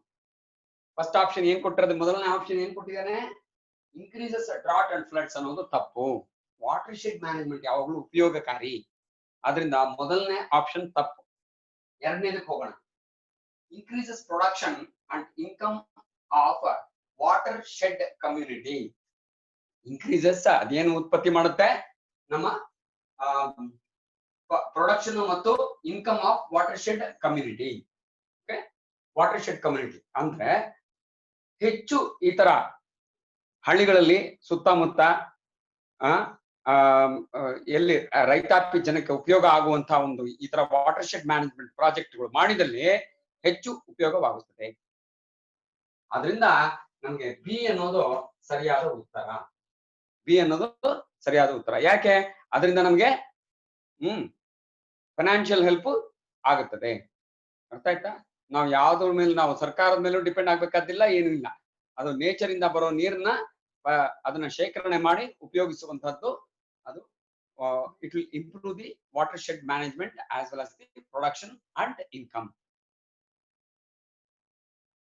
First option ಏನ್ ಕೊಟ್ಟಿರೋದು, ಮೊದಲನೇ ಆಪ್ಷನ್ ಏನ್ ಕೊಟ್ಟಿದ್ದಾನೆ, ಇನ್ಕ್ರೀಸಸ್ ಡ್ರಾಟ್ ಅಂಡ್ ಫ್ಲಡ್ಸ್ ಅನ್ನೋದು ತಪ್ಪು. ವಾಟರ್ ಶೆಡ್ ಮ್ಯಾನೇಜ್ಮೆಂಟ್ ಯಾವಾಗಲೂ ಉಪಯೋಗಕಾರಿ. ಅದರಿಂದ ಮೊದಲನೇ ಆಪ್ಷನ್ ತಪ್ಪು. ಎರಡನೇದಕ್ಕೆ ಹೋಗೋಣ. Increases production and income of water shed community. Increases ಅದೇನು ಉತ್ಪತ್ತಿ ಮಾಡುತ್ತೆ, ನಮ್ಮ ಪ್ರೊಡಕ್ಷನ್ ಮತ್ತು income of water shed community. Okay, water shed community ಅಂದ್ರೆ ಹೆಚ್ಚು ಈ ತರ ಹಳ್ಳಿಗಳಲ್ಲಿ ಸುತ್ತಮುತ್ತ ಎಲ್ಲಿ ರೈತಾಪಿ ಜನಕ್ಕೆ ಉಪಯೋಗ ಆಗುವಂತಹ ಒಂದು ಈ ತರ ವಾಟರ್ ಶೆಡ್ ಮ್ಯಾನೇಜ್ಮೆಂಟ್ ಪ್ರಾಜೆಕ್ಟ್ಗಳು ಮಾಡಿದಲ್ಲಿ ಹೆಚ್ಚು ಉಪಯೋಗವಾಗುತ್ತದೆ. ಅದರಿಂದ ನಮ್ಗೆ ಬಿ ಅನ್ನೋದು ಸರಿಯಾದ ಉತ್ತರ. ಬಿ ಅನ್ನೋದು ಸರಿಯಾದ ಉತ್ತರ. ಯಾಕೆ? ಅದರಿಂದ ನಮ್ಗೆ ಫೈನಾನ್ಷಿಯಲ್ ಹೆಲ್ಪ್ ಆಗುತ್ತದೆ. ಅರ್ಥ ಆಯ್ತಾ? ನಾವು ಯಾವ್ದ್ರ ಮೇಲೆ, ನಾವು ಸರ್ಕಾರದ ಮೇಲೂ ಡಿಪೆಂಡ್ ಆಗ್ಬೇಕಾದಿಲ್ಲ, ಏನೂ ಇಲ್ಲ. ಅದು ನೇಚರ್ ಇಂದ ಬರೋ ನೀರನ್ನ ಅದನ್ನ ಶೇಖರಣೆ ಮಾಡಿ ಉಪಯೋಗಿಸುವಂತಹದ್ದು. ಅದು it will improve the water shed management as well as the production and income.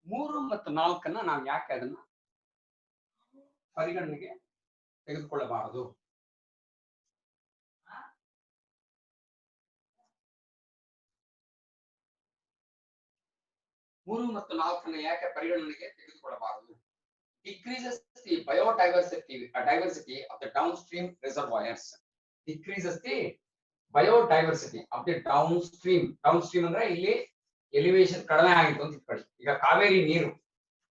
3 ಮತ್ತು 4 ನಾವು ಯಾಕೆ ಅದನ್ನ ಪರಿಗಣನೆಗೆ ತೆಗೆದುಕೊಳ್ಳಬಾರದು? ಮೂರು ಮತ್ತು 4 ಯಾಕೆ ಪರಿಗಣನೆಗೆ ತೆಗೆದುಕೊಳ್ಳಬಾರದು? Decreases the biodiversity of the downstream reservoirs. Decreases the biodiversity of the downstream. Downstream ಅಂದ್ರೆ ಇಲ್ಲಿ ಎಲಿವೇಶನ್ ಕಡಿಮೆ ಆಗಿತ್ತು ಅಂತ ಇಟ್ಕೊಳ್ಳಿ. ಈಗ ಕಾವೇರಿ ನೀರು,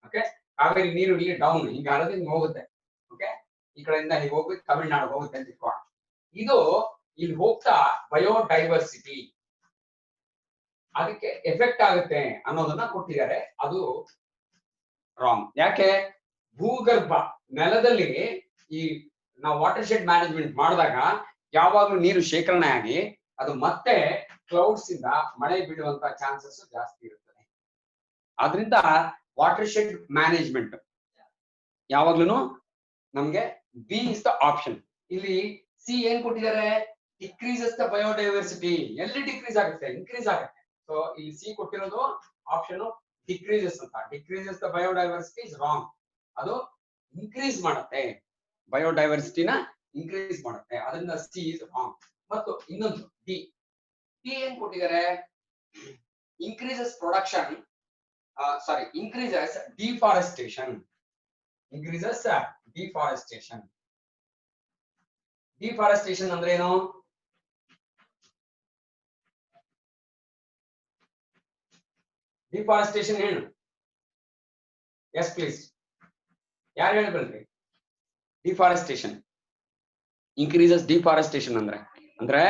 ಓಕೆ, ಕಾವೇರಿ ನೀರು ಇಲ್ಲಿ ಡೌನ್ ಈಗ ಹರಿದು ಹೋಗುತ್ತೆ. ಓಕೆ, ಈ ಕಡೆಯಿಂದ ಹೀಗೆ ಹೋಗಿ ತಮಿಳ್ನಾಡು ಹೋಗುತ್ತೆ ಅಂತ ಇಟ್ಕೊಳ್ಳೋಣ. ಇದು ಇಲ್ಲಿ ಹೋಗ್ತಾ ಬಯೋಡೈವರ್ಸಿಟಿ ಅದಕ್ಕೆ ಎಫೆಕ್ಟ್ ಆಗುತ್ತೆ ಅನ್ನೋದನ್ನ ಕೊಟ್ಟಿದ್ದಾರೆ. ಅದು ರಾಂಗ್. ಯಾಕೆ? ಭೂಗರ್ಭ ನೆಲದಲ್ಲಿ ಈ ನಾವು ವಾಟರ್ ಶೆಡ್ ಮ್ಯಾನೇಜ್ಮೆಂಟ್ ಮಾಡಿದಾಗ ಯಾವಾಗಲೂ ನೀರು ಶೇಖರಣೆ ಆಗಿ ಅದು ಮತ್ತೆ ಕ್ಲೌಡ್ಸ್ ಇಂದ ಮಳೆ ಬೀಳುವಂತ ಚಾನ್ಸಸ್ ಜಾಸ್ತಿ ಇರುತ್ತದೆ. ಆದ್ರಿಂದ ವಾಟರ್ ಶೆಡ್ ಮ್ಯಾನೇಜ್ಮೆಂಟ್ ಯಾವಾಗ್ಲೂ ನಮ್ಗೆ ಬಿ ಇಸ್ ದ ಆಪ್ಷನ್. ಇಲ್ಲಿ ಸಿ ಏನ್ ಕೊಟ್ಟಿದ್ದಾರೆ? Decreases the biodiversity. ಎಲ್ಲಿ ಡಿಕ್ರೀಸ್ ಆಗುತ್ತೆ? ಇನ್ಕ್ರೀಸ್ ಆಗುತ್ತೆ. ಸೊ ಇಲ್ಲಿ ಸಿ ಕೊಟ್ಟಿರೋದು ಆಪ್ಷನ್ ಡಿಕ್ರೀಸಸ್ ಅಂತ. Decreases the biodiversity is wrong. ಅದು ಇನ್ಕ್ರೀಸ್ ಮಾಡುತ್ತೆ, ಬಯೋಡೈವರ್ಸಿಟಿನ ಇನ್ಕ್ರೀಸ್ ಮಾಡುತ್ತೆ. ಅದರಿಂದ ಸಿ ಇಸ್ ರಾಂಗ್. ಮತ್ತು ಇನ್ನೊಂದು ಡಿ. ಡಿ ಏನ್ ಕೊಟ್ಟಿದ್ದಾರೆ? Increases production, sorry, increases deforestation. Increases deforestation. Deforestation ಅಂದ್ರೆ ಏನು? ಡಿಫಾರೆಸ್ಟೇಷನ್ ಏನು? ಎಸ್ ಪ್ಲೀಸ್, ಯಾರು ಹೇಳ್ಬೇಡ್ರಿ. ಡಿಫಾರೆಸ್ಟೇಷನ್, ಇನ್ಕ್ರೀಸಸ್ ಡಿಫಾರೆಸ್ಟೇಷನ್ ಅಂದ್ರೆ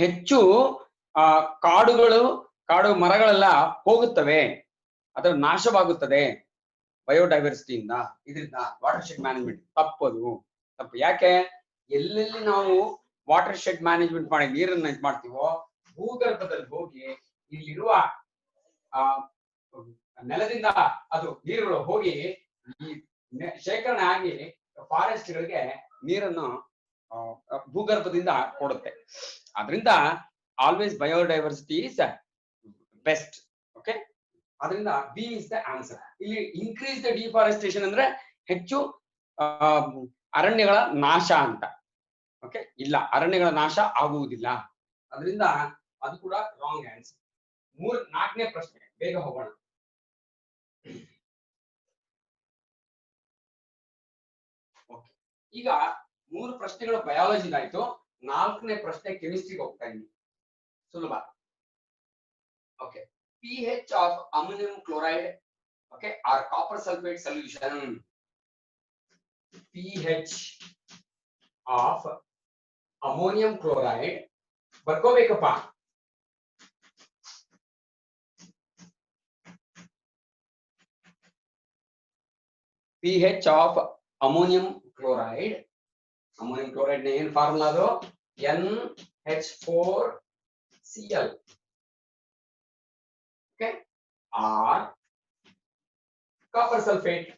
ಹೆಚ್ಚು ಕಾಡು ಮರಗಳೆಲ್ಲ ಹೋಗುತ್ತವೆ, ಅದರ ನಾಶವಾಗುತ್ತದೆ ಬಯೋಡೈವರ್ಸಿಟಿಯಿಂದ. ಇದರಿಂದ ವಾಟರ್ ಶೆಡ್ ಮ್ಯಾನೇಜ್ಮೆಂಟ್ ತಪ್ಪು. ಯಾಕೆ? ಎಲ್ಲೆಲ್ಲಿ ನಾವು ವಾಟರ್ ಶೆಡ್ ಮ್ಯಾನೇಜ್ಮೆಂಟ್ ಮಾಡಿ ನೀರನ್ನ ಇದು ಮಾಡ್ತೀವೋ ಭೂಗರ್ಭದಲ್ಲಿ ಹೋಗಿ ಇಲ್ಲಿರುವ ನೆಲದಿಂದ ಅದು ನೀರುಗಳು ಹೋಗಿ ಈ ಶೇಖರಣೆ ಆಗಿ ಫಾರೆಸ್ಟ್ಗಳಿಗೆ ನೀರನ್ನು ಭೂಗರ್ಭದಿಂದ ಕೊಡುತ್ತೆ. ಅದರಿಂದ always biodiversity is best. Okay, ಅದರಿಂದ ಬಿ ಇಸ್ ದ ಆನ್ಸರ್. ಇಲ್ಲಿ ಇನ್ಕ್ರೀಸ್ ದ ಡಿಫಾರೆಸ್ಟೇಷನ್ ಅಂದ್ರೆ ಹೆಚ್ಚು ಅರಣ್ಯಗಳ ನಾಶ ಅಂತ. ಓಕೆ, ಇಲ್ಲ, ಅರಣ್ಯಗಳ ನಾಶ ಆಗುವುದಿಲ್ಲ. ಅದರಿಂದ ಅದು ಕೂಡ ರಾಂಗ್ ಆನ್ಸರ್. 4ನೇ ಪ್ರಶ್ನೆ, ಬೇಗ ಹೋಗೋಣ. ಈಗ 3 ಪ್ರಶ್ನೆಗಳು ಬಯಾಲಜಿದಾಯ್ತು. 4ನೇ ಪ್ರಶ್ನೆ ಕೆಮಿಸ್ಟ್ರಿಗೆ ಹೋಗ್ತಾ ಇದ್ದೀನಿ. ಸುಲಭ. Okay, pH of ammonium chloride Okay, or copper sulfate solution, pH of ammonium chloride ಬರ್ಕೋಬೇಕಪ್ಪ. pH of ammonium chloride ಏನ್ ಫಾರ್ಮುಲಾ ಅದು? NH4Cl. Okay, or copper sulfate,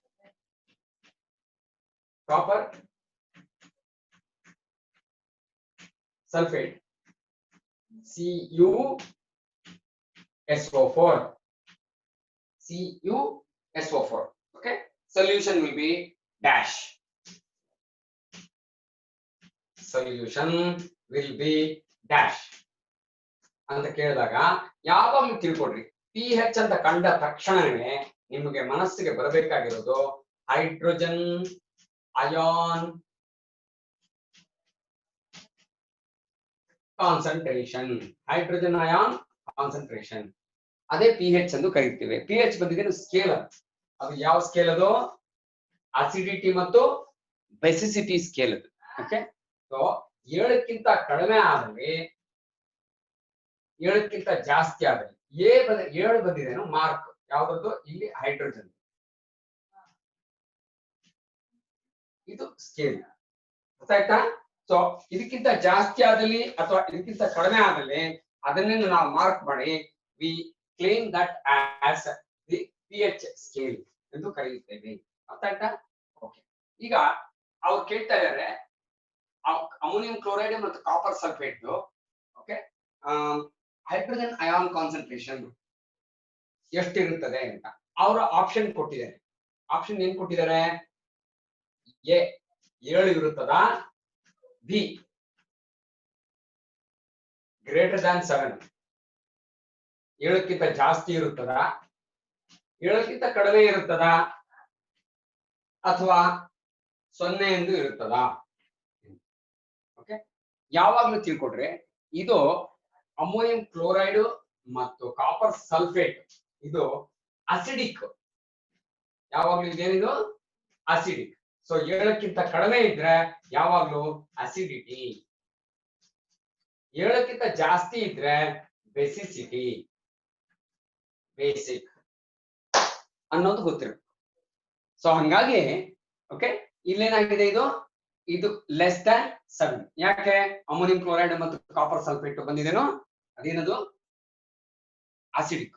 CuSO4. Okay, solution will be dash. ಅಂತ ಕೇಳಿದಾಗ ಯಾವಾಗಲೂ ತಿಳ್ಕೊಡ್ರಿ, pH ಅಂತ ಕಂಡ ತಕ್ಷಣವೇ ನಿಮಗೆ ಮನಸ್ಸಿಗೆ ಬರಬೇಕಾಗಿರೋದು ಹೈಡ್ರೋಜನ್ ಅಯಾನ್ ಕಾನ್ಸಂಟ್ರೇಷನ್. ಅದೇ pH ಎಂದು ಕರೀತೀವಿ. pH ಬಂದಿದೆ ಸ್ಕೇಲ್. ಅದು ಯಾವ ಸ್ಕೇಲ್? ಅದು ಅಸಿಡಿಟಿ ಮತ್ತು ಬೆಸಿಸಿಟಿ ಸ್ಕೇಲ್ ಅದು. ಓಕೆ, ಸೊ 7ಕ್ಕಿಂತ ಕಡಿಮೆ ಆದಲ್ಲಿ, 7ಕ್ಕಿಂತ ಜಾಸ್ತಿ ಆದಲ್ಲಿ, 7 ಬಂದಿದೇನು ಮಾರ್ಕ್ ಯಾವ್ದು? ಇಲ್ಲಿ ಹೈಡ್ರೋಜನ್. ಇದು ಸ್ಕೇಲ್, ಗೊತ್ತಾಯ್ತಾ? ಸೊ ಇದಕ್ಕಿಂತ ಜಾಸ್ತಿ ಆದಲ್ಲಿ ಅಥವಾ ಇದಕ್ಕಿಂತ ಕಡಿಮೆ ಆದಲ್ಲಿ ಅದನ್ನೇ ನಾವು ಮಾರ್ಕ್ ಮಾಡಿ we claim that as the pH scale ಎಂದು ಕರೆಯುತ್ತೇವೆ. ಗೊತ್ತಾಯ್ತಾ? ಓಕೆ, ಈಗ ಅವ್ರು ಕೇಳ್ತಾ ಇದ್ದಾರೆ ಅಮೋನಿಯಂ ಕ್ಲೋರೈಡ್ ಮತ್ತು copper sulphate okay hydrogen ion concentration ಎಷ್ಟಿರುತ್ತದೆ ಅಂತ ಅವರ ಆಪ್ಷನ್ ಕೊಟ್ಟಿದ್ದಾರೆ. ಆಪ್ಷನ್ ಏನ್ ಕೊಟ್ಟಿದ್ದಾರೆ? ಎ 7 ಇರುತ್ತದಾ, ಬಿ ಗ್ರೇಟರ್ ದ್ಯಾನ್ 7 7ಕ್ಕಿಂತ ಜಾಸ್ತಿ ಇರುತ್ತದಾ, 7ಕ್ಕಿಂತ ಕಡಿಮೆ ಇರುತ್ತದಾ, ಅಥವಾ 0 ಎಂದು ಇರುತ್ತದಾ? ಓಕೆ, ಯಾವಾಗ್ಲೂ ತಿಳ್ಕೊಡ್ರಿ, ಇದು ಅಮೋನಿಯಂ ಕ್ಲೋರೈಡ್ ಮತ್ತು ಕಾಪರ್ ಸಲ್ಫೇಟ್ ಇದು ಅಸಿಡಿಕ್. ಯಾವಾಗ್ಲೂ ಇದೇನಿದು ಅಸಿಡಿಕ್. ಸೊ 7ಕ್ಕಿಂತ ಕಡಿಮೆ ಇದ್ರೆ ಯಾವಾಗ್ಲೂ ಅಸಿಡಿಟಿ, 7ಕ್ಕಿಂತ ಜಾಸ್ತಿ ಇದ್ರೆ ಬೇಸಿಸಿಟಿ, ಬೇಸಿಕ್ ಅನ್ನೋದು ಗೊತ್ತಿರುತ್ತೆ. ಸೊ ಹಂಗಾಗಿ ಓಕೆ, ಇಲ್ಲೇನಾಗಿದೆ, ಇದು ಲೆಸ್ ದ್ಯಾನ್ 7. ಯಾಕೆ? ಅಮೋನಿಯಂ ಕ್ಲೋರೈಡ್ ಮತ್ತು ಕಾಪರ್ ಸಲ್ಫೇಟ್ ಬಂದಿದೇನೋ ಅದೇನದು ಆಸಿಡಿಕ್,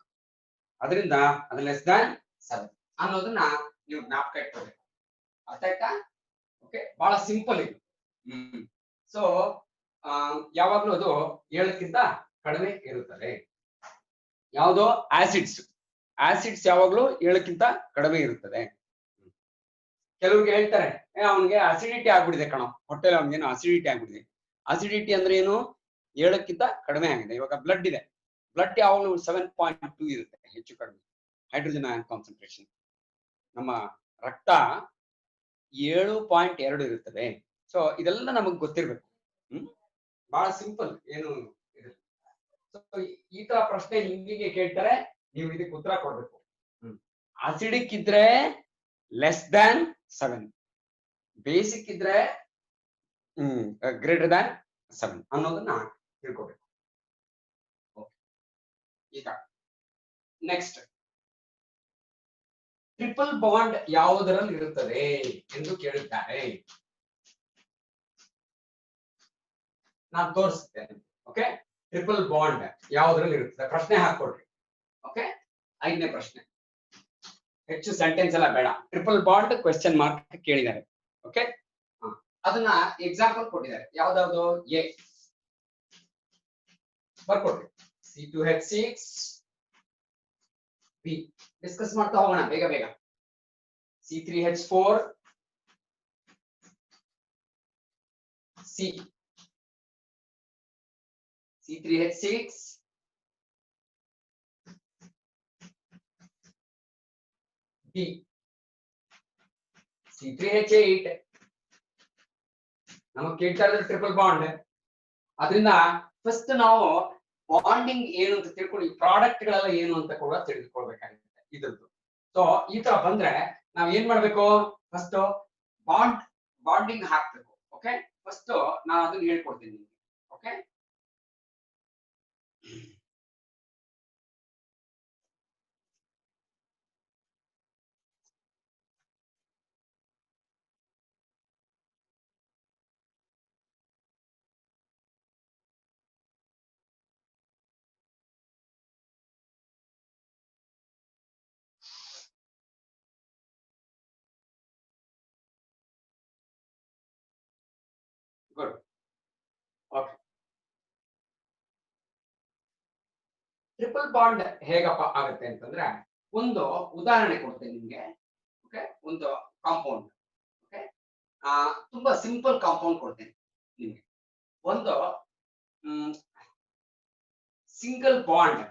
ಅದರಿಂದ ಅದು ಲೆಸ್ ದ್ಯಾನ್ 7 ಅನ್ನೋದನ್ನ ನೀವು ಜ್ಞಾಪಕ ಇಟ್ಕೋಬೇಕು. ಅರ್ಥ ಆಯ್ತಾ? ಓಕೆ, ಬಹಳ ಸಿಂಪಲ್ ಇದು. ಸೊ ಯಾವಾಗ್ಲೂ ಅದು 7ಕ್ಕಿಂತ ಕಡಿಮೆ ಇರುತ್ತದೆ. ಯಾವುದು? ಆಸಿಡ್ಸ್ ಯಾವಾಗ್ಲೂ 7ಕ್ಕಿಂತ ಕಡಿಮೆ ಇರುತ್ತದೆ. ಕೆಲವ್ರಿಗೆ ಹೇಳ್ತಾರೆ ಅವನಿಗೆ ಅಸಿಡಿಟಿ ಆಗ್ಬಿಟ್ಟಿದೆ ಕಣೋ, ಹೊಟ್ಟೆಲಿ ಅವನಿಗೇನು ಅಸಿಡಿಟಿ ಆಗ್ಬಿಟ್ಟಿದೆ. ಅಸಿಡಿಟಿ ಅಂದ್ರೆ ಏನು? 7ಕ್ಕಿಂತ ಕಡಿಮೆ ಆಗಿದೆ. ಇವಾಗ ಬ್ಲಡ್ ಇದೆ, ಬ್ಲಡ್ ಯಾವಾಗಲೂ 7.2 ಇರುತ್ತೆ ಹೆಚ್ಚು ಕಡಿಮೆ ಹೈಡ್ರೋಜನ್ ಅಯಾನ್ ಕಾನ್ಸಂಟ್ರೇಷನ್. ನಮ್ಮ ರಕ್ತ 7.2 ಇರುತ್ತದೆ. ಸೊ ಇದೆಲ್ಲ ನಮಗ್ ಗೊತ್ತಿರ್ಬೇಕು. ಬಹಳ ಸಿಂಪಲ್, ಏನು ಇದು. ಸೊ ಈ ತರ ಪ್ರಶ್ನೆ ಹಿಂಗಿಗೆ ಕೇಳ್ತಾರೆ, ನೀವು ಇದಕ್ಕೆ ಉತ್ತರ ಕೊಡ್ಬೇಕು. ಆಸಿಡಿಕ್ ಇದ್ರೆ ಲೆಸ್ ದ್ಯಾನ್ 7, ಬೇಸಿಕ್ ಇದ್ರೆ ಗ್ರೇಟರ್ ದ್ಯಾನ್ 7 ಅನ್ನೋದನ್ನ ತಿಳ್ಕೊಬೇಕು. ಈಗ ನೆಕ್ಸ್ಟ್, ಟ್ರಿಪಲ್ ಬಾಂಡ್ ಯಾವುದರಲ್ಲಿ ಇರುತ್ತದೆ ಎಂದು ಕೇಳಿದ್ದಾರೆ. ನಾನು ತೋರಿಸ್ತೇನೆ. ಓಕೆ, ಟ್ರಿಪಲ್ ಬಾಂಡ್ ಯಾವುದರಲ್ಲಿ ಇರುತ್ತದೆ? ಪ್ರಶ್ನೆ ಹಾಕೊಡ್ರಿ. ಓಕೆ, 5ನೇ ಪ್ರಶ್ನೆ. ಹೆಚ್ಚು ಸೆಂಟೆನ್ಸ್ ಎಲ್ಲ ಬೇಡ. ಟ್ರಿಪಲ್ ಬಾಂಡ್ ಕ್ವೆಶ್ಚನ್ ಮಾರ್ಕ್ ಕೇಳಿದ್ದಾರೆ. ಓಕೆ, ಅದನ್ನ ಎಕ್ಸಾಂಪಲ್ ಕೊಟ್ಟಿದ್ದಾರೆ. ಯಾವ್ದಾವ್ದು? ಎ ಬರ್ಕೊಡ್ರಿ. C2H6, ಬಿ ಡಿಸ್ಕಸ್ ಮಾಡ್ತಾ ಹೋಗೋಣ ಬೇಗ ಬೇಗ. C3H4, C C3H6, B C3H8. ನಮಗೆ ಕೇಳ್ತಾ ಇರೋದು ಟ್ರಿಪಲ್ ಬಾಂಡ್. ಅದರಿಂದ ಫಸ್ಟ್ ನಾವು ಬಾಂಡಿಂಗ್ ಏನು ಅಂತ ತಿಳ್ಕೊಂಡು ಈ ಪ್ರಾಡಕ್ಟ್ ಗಳೆಲ್ಲ ಏನು ಅಂತ ಕೂಡ ತಿಳಿದುಕೊಳ್ಬೇಕಾಗುತ್ತೆ ಇದ್ರದ್ದು. ಸೊ ಈ ತರ ಬಂದ್ರೆ ನಾವ್ ಏನ್ ಮಾಡ್ಬೇಕು, ಫಸ್ಟ್ ಬಾಂಡಿಂಗ್ ಹಾಕ್ಬೇಕು. ಓಕೆ, ಫಸ್ಟ್ ನಾನು ಅದನ್ನ ಹೇಳ್ಕೊಡ್ತೀನಿ ನಿಮ್ಗೆ. Okay, good. Okay, triple bond ಹೇಗಪ್ಪ ಆಗುತ್ತೆ ಅಂತಂದ್ರೆ ಒಂದು ಉದಾಹರಣೆ ಕೊಡ್ತೇನೆ ನಿಮ್ಗೆ. ಓಕೆ, ಒಂದು ಕಾಂಪೌಂಡ್. ಓಕೆ, ತುಂಬಾ ಸಿಂಪಲ್ ಕಾಂಪೌಂಡ್ ಕೊಡ್ತೇನೆ ನಿಮ್ಗೆ. ಒಂದು ಸಿಂಗಲ್ ಬಾಂಡ್